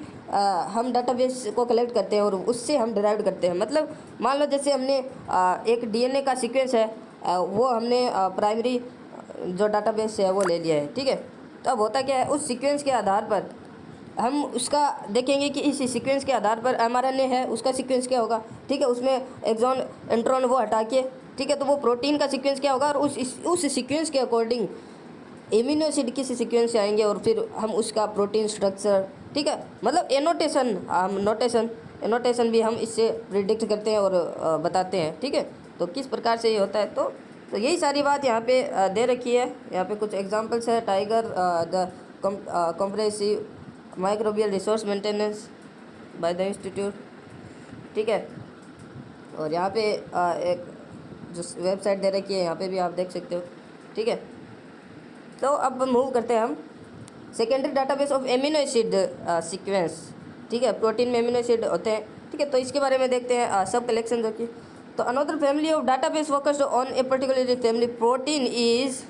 हम डाटाबेस को कलेक्ट करते हैं और उससे हम डिराइव करते हैं। मतलब मान लो जैसे हमने एक DNA का सीक्वेंस है, वो हमने प्राइमरी जो डाटाबेस है वो ले लिया है, ठीक है। तो अब होता क्या है, उस सीक्वेंस के आधार पर हम उसका देखेंगे कि इस सीक्वेंस के आधार पर mRNA है उसका सीक्वेंस क्या होगा, ठीक है। उसमें एक्सॉन एंट्रॉन वो हटा के, ठीक है। तो वो प्रोटीन का सीक्वेंस क्या होगा और उस सीक्वेंस के अकॉर्डिंग एमिनो एसिड किस सीक्वेंस से आएंगे और फिर हम उसका प्रोटीन स्ट्रक्चर, ठीक है। मतलब एनोटेशन, एनोटेशन भी हम इससे प्रिडिक्ट करते हैं और बताते हैं, ठीक है। तो किस प्रकार से ये होता है, तो यही सारी बात यहाँ पे दे रखी है। यहाँ पे कुछ एग्जांपल्स है, tiger the compressive microbial resource maintenance by the institute, ठीक है। और यहाँ पे एक जो वेबसाइट दे रखी है यहाँ पे भी आप देख सकते हो, ठीक है। तो अब मूव करते हैं हम secondary database of amino acid sequence, ठीक है। प्रोटीन में एमिनो एसिड होते हैं, ठीक है। तो इसके बारे में देखते हैं सब कलेक्शन जो कि। तो another family of database focused on a particular family protein is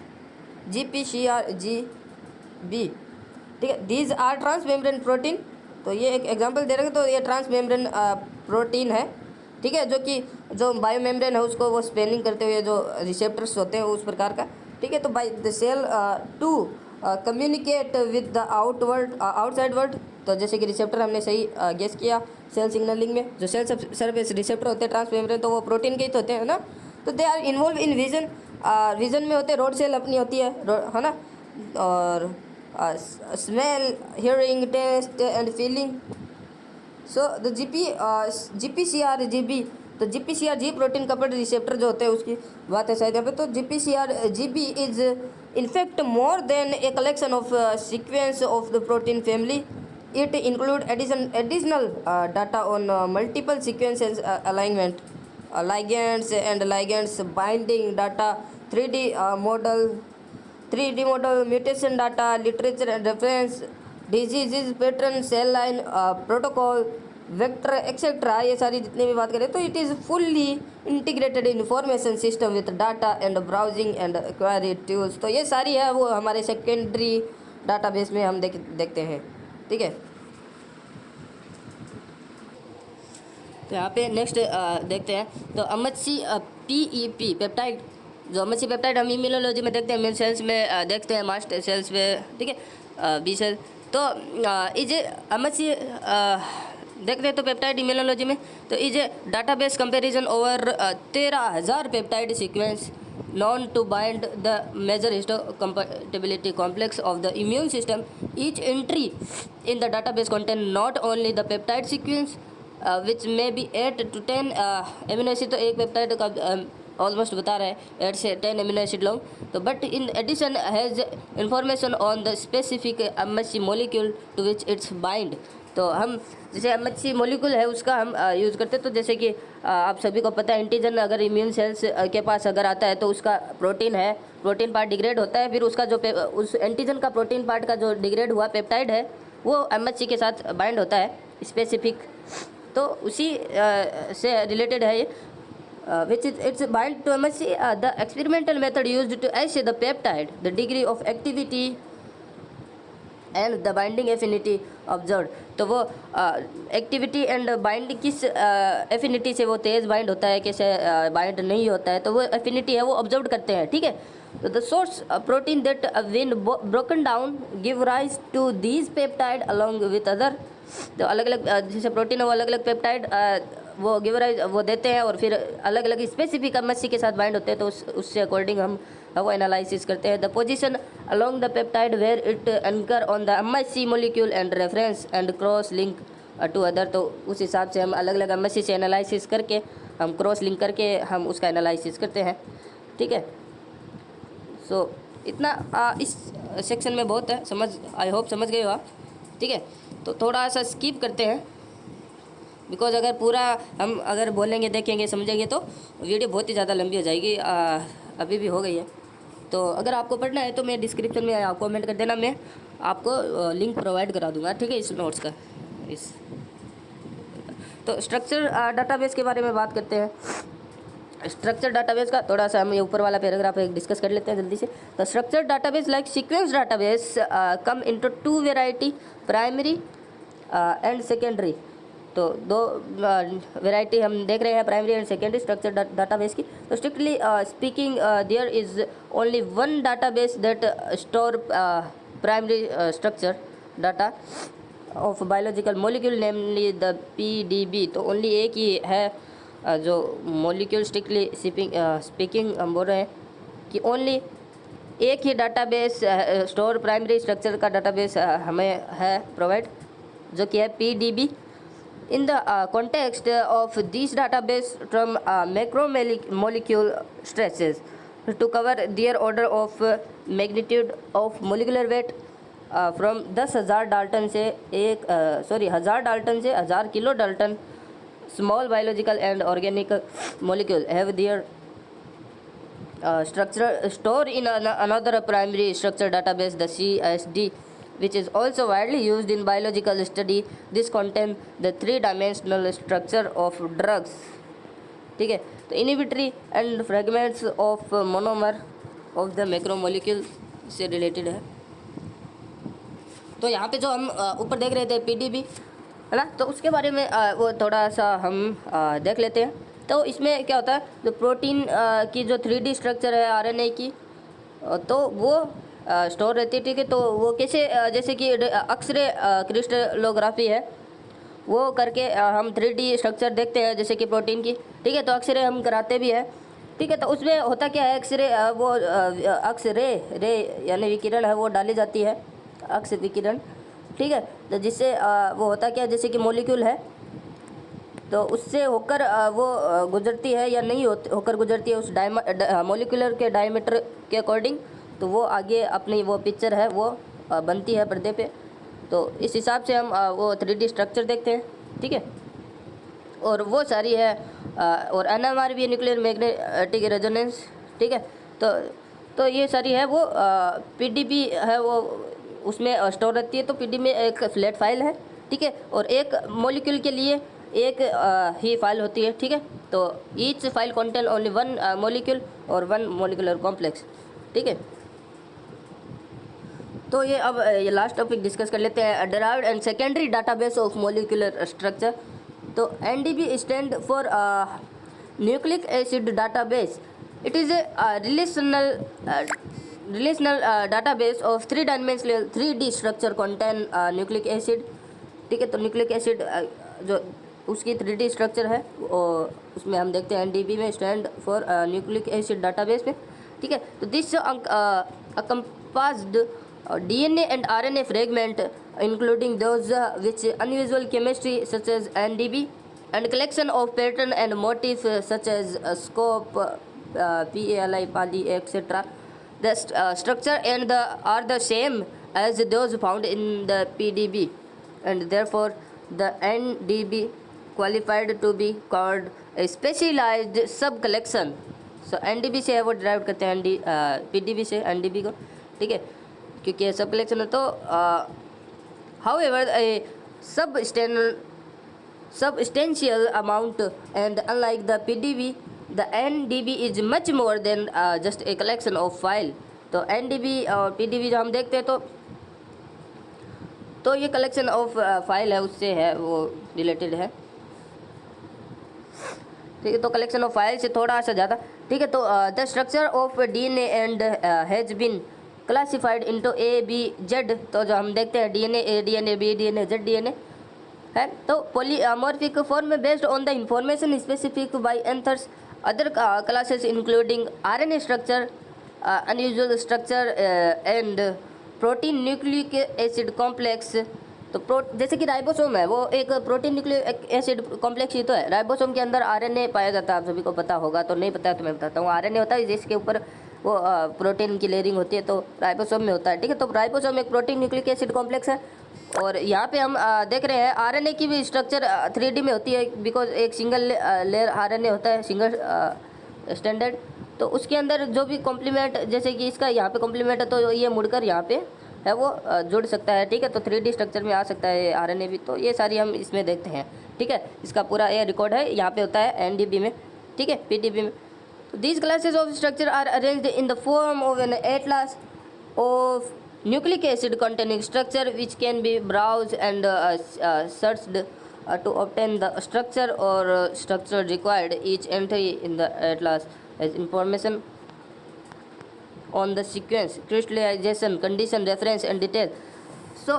GPCRGB, ठीक है। These are transmembrane protein, तो ये एक एग्जांपल दे रहे हैं, तो ये ट्रांस मेम्ब्रेन प्रोटीन है, ठीक है, जो बायो मेम्ब्रेन है उसको वो स्पेनिंग करते हुए जो रिसेप्टर्स होते हैं उस प्रकार का, ठीक है। तो by the cell to communicate with the outside world, तो जैसे कि रिसेप्टर हमने सही गेस किया, सेल सिग्नलिंग में जो सेल सरफेस रिसेप्टर होते हैं ट्रांस मेम्ब्रेन, तो वो प्रोटीन के ही तो होते हैं ना। तो they are involve in vision, vision में होते हैं, रोड सेल अपनी होती है ना, और smell, hearing, taste and feeling. So the GPCRGB, तो GPCRG प्रोटीन कपल्ड रिसेप्टर जो होते हैं उसकी बात है शायद यहाँ पे। तो GPCRGB is in fact more than a collection of sequence of the protein family. It include additional data on multiple sequences alignment, ligands and ligands binding data, 3D model, mutation data, literature and reference, diseases pattern, cell line, protocol, vector etc. ये सारी जितनी भी बात करें तो it is fully integrated information system with data and browsing and query tools. तो ये सारी है वो हमारे सेकेंडरी डाटाबेस में हम देखते हैं, ठीक है। तो यहाँ पे नेक्स्ट देखते हैं, तो MHC PEP पेप्टाइड, जो MHC पेप्टाइड हम इम्यूनोलॉजी में देखते हैं, मेन सेल्स में देखते हैं, मास्ट सेल्स में, ठीक है, बी सेल। तो इज MHC देखते हैं तो पेप्टाइड इम्यूनोलॉजी में, तो is a database comparison over 13,000 peptide sequence known to bind the major histocompatibility complex of the immune system. Each entry in the database contain not only the peptide sequence which may be 8 to 10 amino acid, तो एक peptide का almost बता रहा है 8 से 10 amino acid long, तो but in addition has information on the specific MHC molecule to which it's bind. तो हम जैसे MHC मॉलिक्यूल है उसका हम यूज़ करते हैं, तो जैसे कि आप सभी को पता है एंटीजन अगर इम्यून सेल्स के पास अगर आता है तो उसका प्रोटीन है, प्रोटीन पार्ट डिग्रेड होता है, फिर उसका जो उस एंटीजन का प्रोटीन पार्ट का जो डिग्रेड हुआ पेप्टाइड है वो MHC के साथ बाइंड होता है स्पेसिफिक, तो उसी से रिलेटेड है ये, which is it's bind to MHC. The experimental method used to assay the peptide, the degree of activity and the binding affinity observed. तो वो एक्टिविटी एंड बाइंड किस एफिनिटी से वो तेज़ बाइंड होता है, कैसे बाइंड नहीं होता है, तो वो एफिनिटी है वो ऑब्जर्व करते हैं, ठीक है। तो the source protein that when broken down give rise to these peptide along with other, तो अलग अलग जैसे प्रोटीन है वो अलग अलग पेप्टाइड वो गिव राइज वो देते हैं और फिर अलग अलग स्पेसिफिक MHC के साथ बाइंड होते हैं, तो उससे अकॉर्डिंग हम वो एनालिसिस करते हैं। The position along the peptide where it anchor on the MHC molecule and reference and cross link to other, तो उस हिसाब से हम अलग अलग MHC से एनालिसिस करके हम क्रॉस लिंक करके हम उसका एनालिसिस करते हैं, ठीक है। सो इतना इस सेक्शन में बहुत है, आई होप समझ गए हो आप, ठीक है। तो थोड़ा सा स्किप करते हैं बिकॉज अगर पूरा हम अगर बोलेंगे देखेंगे समझेंगे तो वीडियो बहुत ही ज़्यादा लंबी हो जाएगी, अभी भी हो गई है। तो अगर आपको पढ़ना है तो मैं डिस्क्रिप्शन में आप कमेंट कर देना, मैं आपको लिंक प्रोवाइड करा दूंगा, ठीक है, इस नोट्स का। इस तो स्ट्रक्चर डाटाबेस के बारे में बात करते हैं। स्ट्रक्चर डाटाबेस का थोड़ा सा हम ये ऊपर वाला पैराग्राफ एक डिस्कस कर लेते हैं जल्दी से। तो structure database like sequence database come into 2 variety, primary and secondary. तो 2 वेराइटी हम देख रहे हैं, primary and secondary structure database की। तो strictly speaking there is only one database that store primary structure data of biological molecule namely the PDB। तो only एक ही है जो मॉलिक्यूल स्ट्रिक्टली स्पीकिंग हम बोल रहे हैं कि ओनली एक ही डाटाबेस स्टोर प्राइमरी स्ट्रक्चर का डाटाबेस हमें है प्रोवाइड, जो कि है PDB। In the context of these database from macromolecule stresses to cover their order of magnitude of molecular weight from 10,000 Dalton से 1000 डाल्टन से 1000 kilo Dalton, small biological and organic molecule have their structure stored in another primary structure database, the CSD, which is also widely used in biological study. This contains the 3-dimensional structure of drugs, ठीक है। तो inhibitory and fragments of monomer of the macromolecule से related है। तो यहाँ पे जो हम ऊपर देख रहे थे पीडीबी है ना, तो उसके बारे में वो थोड़ा सा हम देख लेते हैं। तो इसमें क्या होता है, जो प्रोटीन की जो 3D स्ट्रक्चर है आरएनए की, तो वो स्टोर रहती है, ठीक है। तो वो कैसे, जैसे कि एक्सरे क्रिस्टलोग्राफी है, वो करके हम 3D स्ट्रक्चर देखते हैं जैसे कि प्रोटीन की, ठीक है। तो एक्सरे हम कराते भी हैं, ठीक है। तो उसमें होता क्या है, एक्सरे वो एक्सरे यानी विकिरण है वो डाली जाती है, अक्स विकिरण, ठीक है। तो जिससे वो होता क्या है, जैसे कि मॉलिक्यूल है तो उससे होकर वो गुजरती है या नहीं होकर गुजरती है उस मॉलिक्यूलर के डायमीटर के अकॉर्डिंग, तो वो आगे अपनी वो पिक्चर है वो बनती है पर्दे पे। तो इस हिसाब से हम वो 3D स्ट्रक्चर देखते हैं, ठीक है। और वो सारी है और NMR भी है, न्यूक्लियर मैग्नेटिक रेजोनेंस, ठीक है। तो ये सारी है वो PDB है वो उसमें स्टोर रहती है। तो PDB में एक फ्लैट फाइल है, ठीक है, और एक मॉलिक्यूल के लिए एक ही फाइल होती है, ठीक है। तो each file contain only one molecule और वन मॉलिक्यूलर कॉम्प्लेक्स, ठीक है। तो ये लास्ट टॉपिक डिस्कस कर लेते हैं, derived and secondary database of molecular structure. तो NDB stand for nucleic acid database. It is a relational database of 3-dimensional 3D structure contain nucleic acid, ठीक है। तो न्यूक्लिक एसिड जो उसकी 3D स्ट्रक्चर है और उसमें हम देखते हैं NDB में stand for nucleic acid database में, ठीक है। तो this encompassed DNA and RNA fragment including those which unusual chemistry such as NDB and collection of pattern and motif such as scope, PALI, PALI, etc. The structure and are the same as those found in the PDB, and therefore the NDB qualified to be called a specialized sub collection. So NDB से है वो derive करते हैं PDB से NDB को, ठीक है, क्योंकि सब कलेक्शन है। तो however a substantial amount, and unlike the PDB, the NDB is much more than just a collection of file. तो NDB और PDB जो हम देखते हैं तो ये कलेक्शन ऑफ फाइल है उससे है वो रिलेटेड है, ठीक है। तो कलेक्शन ऑफ फाइल से थोड़ा सा ज़्यादा, ठीक है। तो the structure of DNA and has been classified into ABZ। तो जो हम देखते हैं DNA, A DNA, B DNA, Z DNA है, तो पॉलीमॉर्फिक फॉर्म में based on the information specific by anthers other classes including RNA structure, unusual structure and protein nucleic acid complex. तो जैसे कि राइबोसोम है वो एक प्रोटीन न्यूक्लिक एसिड कॉम्प्लेक्स ही तो है। राइबोसोम के अंदर RNA पाया जाता है, आप सभी को पता होगा, तो नहीं पता है तो मैं बताता हूँ। RNA होता है जिसके ऊपर वो प्रोटीन की लेयरिंग होती है, तो राइबोसोम में होता है, ठीक है। तो राइबोसोम एक प्रोटीन न्यूक्लिक एसिड कॉम्प्लेक्स है। और यहाँ पे हम देख रहे हैं RNA की भी स्ट्रक्चर 3D में होती है, बिकॉज एक सिंगल लेयर RNA होता है, सिंगल स्टैंडर्ड। तो उसके अंदर जो भी कॉम्प्लीमेंट, जैसे कि इसका यहाँ पे कॉम्प्लीमेंट है तो ये मुड़कर यहाँ पे है वो जुड़ सकता है, ठीक है। तो 3D स्ट्रक्चर में आ सकता है RNA भी। तो ये सारी हम इसमें देखते हैं, ठीक है। इसका पूरा ये रिकॉर्ड है, यहाँ पे होता है NDB में, ठीक है, PDB में। These classes of structure are arranged in the form of an atlas of nucleic acid containing structure which can be browsed and searched to obtain the structure or structure required. Each entry in the atlas has information on the sequence, crystallization, condition, reference and detail. So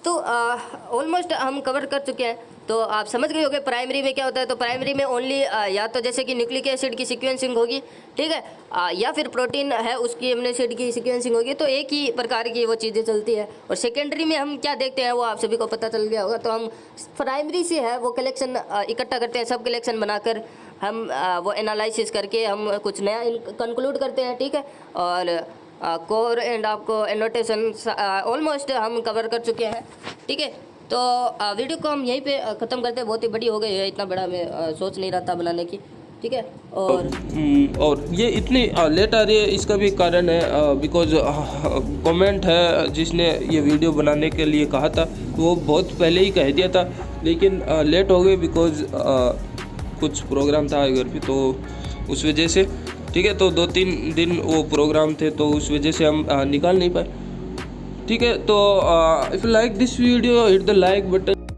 almost हम cover कर चुके हैं। तो आप समझ गए होंगे primary में क्या होता है। तो प्राइमरी में ओनली या तो जैसे कि न्यूक्लिक एसिड की सीक्वेंसिंग होगी, ठीक है, या फिर प्रोटीन है उसकी अमीनो एसिड की सीक्वेंसिंग होगी। तो एक ही प्रकार की वो चीज़ें चलती है। और सेकेंडरी में हम क्या देखते हैं वो आप सभी को पता चल गया होगा। तो हम प्राइमरी से है वो कलेक्शन इकट्ठा करते हैं, सब कलेक्शन बनाकर हम वो एनालिसिस करके हम कुछ नया कंक्लूड करते हैं, ठीक है। और कोर एंड आपको एनोटेशन ऑलमोस्ट हम कवर कर चुके हैं, ठीक है। तो वीडियो को हम यहीं पे ख़त्म करते हैं, बहुत ही बड़ी हो गई है, इतना बड़ा मैं सोच नहीं रहा था बनाने की, ठीक है। और ये इतनी लेट आ रही है, इसका भी कारण है बिकॉज कमेंट है जिसने ये वीडियो बनाने के लिए कहा था वो बहुत पहले ही कह दिया था, लेकिन लेट हो गई बिकॉज कुछ प्रोग्राम था घर पे, तो उस वजह से। ठीक है। तो 2-3 दिन वो प्रोग्राम थे तो उस वजह से हम निकाल नहीं पाए। ठीक है। तो if you like this video hit the like button.